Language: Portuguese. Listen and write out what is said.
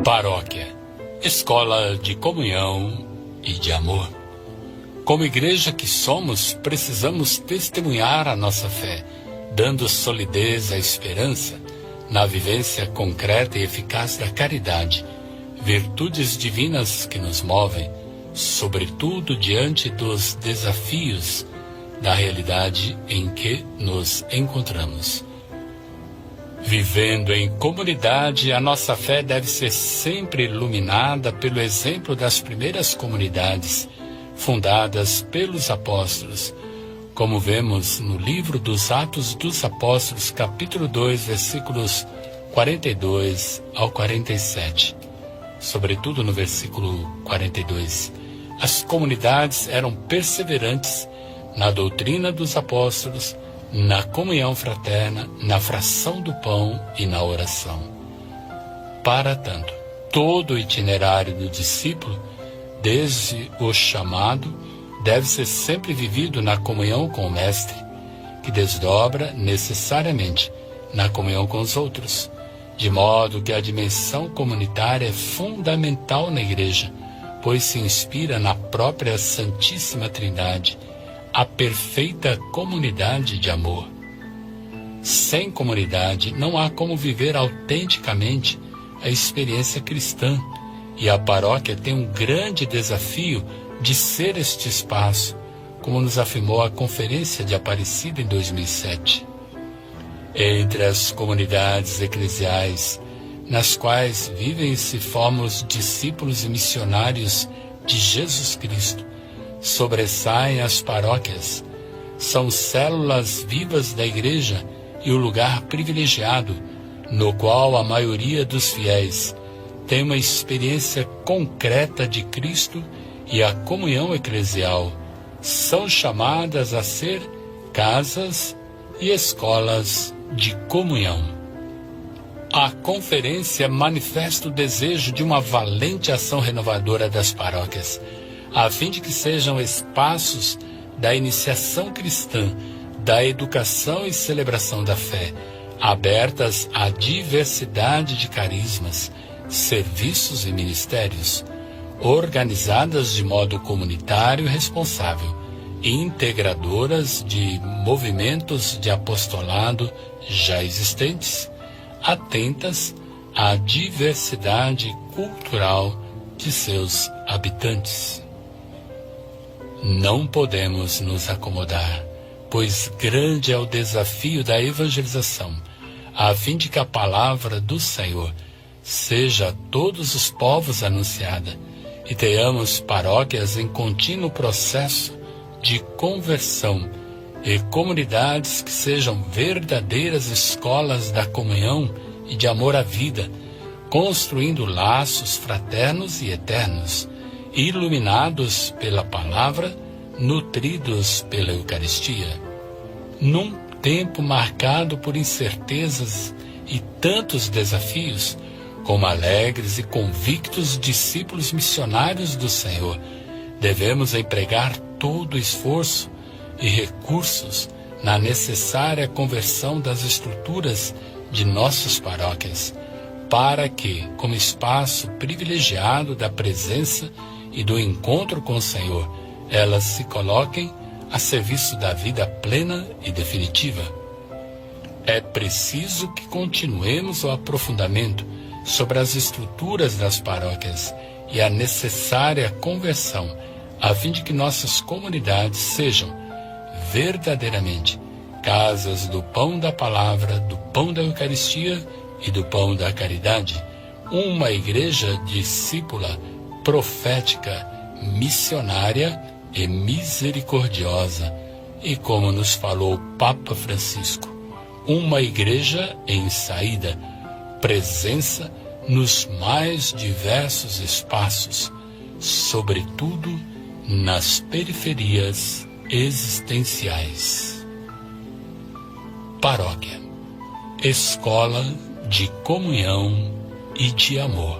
Paróquia, escola de comunhão e de amor. Como igreja que somos, precisamos testemunhar a nossa fé, dando solidez à esperança, na vivência concreta e eficaz da caridade, virtudes divinas que nos movem, sobretudo diante dos desafios da realidade em que nos encontramos. Vivendo em comunidade, a nossa fé deve ser sempre iluminada pelo exemplo das primeiras comunidades, fundadas pelos apóstolos, como vemos no livro dos Atos dos Apóstolos, capítulo 2, versículos 42 ao 47. Sobretudo no versículo 42. As comunidades eram perseverantes na doutrina dos apóstolos, na comunhão fraterna, na fração do pão e na oração. Para tanto, todo o itinerário do discípulo, desde o chamado, deve ser sempre vivido na comunhão com o Mestre, que desdobra necessariamente na comunhão com os outros, de modo que a dimensão comunitária é fundamental na Igreja, pois se inspira na própria Santíssima Trindade, a perfeita comunidade de amor. Sem comunidade não há como viver autenticamente a experiência cristã, e a paróquia tem um grande desafio de ser este espaço, como nos afirmou a Conferência de Aparecida em 2007. Entre as comunidades eclesiais, nas quais vivem e se formam os discípulos e missionários de Jesus Cristo, sobressaem as paróquias, são células vivas da Igreja e o lugar privilegiado no qual a maioria dos fiéis tem uma experiência concreta de Cristo e a comunhão eclesial, são chamadas a ser casas e escolas de comunhão. A conferência manifesta o desejo de uma valente ação renovadora das paróquias, a fim de que sejam espaços da iniciação cristã, da educação e celebração da fé, abertas à diversidade de carismas, serviços e ministérios, organizadas de modo comunitário e responsável, integradoras de movimentos de apostolado já existentes, atentas à diversidade cultural de seus habitantes. Não podemos nos acomodar, pois grande é o desafio da evangelização, a fim de que a palavra do Senhor seja a todos os povos anunciada e tenhamos paróquias em contínuo processo de conversão e comunidades que sejam verdadeiras escolas da comunhão e de amor à vida, construindo laços fraternos e eternos, iluminados pela palavra, nutridos pela Eucaristia. Num tempo marcado por incertezas e tantos desafios, como alegres e convictos discípulos missionários do Senhor, devemos empregar todo o esforço e recursos na necessária conversão das estruturas de nossas paróquias, para que, como espaço privilegiado da presença e do encontro com o Senhor, elas se coloquem a serviço da vida plena e definitiva. É preciso que continuemos o aprofundamento sobre as estruturas das paróquias e a necessária conversão, a fim de que nossas comunidades sejam verdadeiramente casas do pão da palavra, do pão da Eucaristia e do pão da caridade, uma igreja discípula, profética, missionária e misericordiosa, e como nos falou o Papa Francisco, uma igreja em saída, presença nos mais diversos espaços, sobretudo nas periferias existenciais. Paróquia, escola de comunhão e de amor.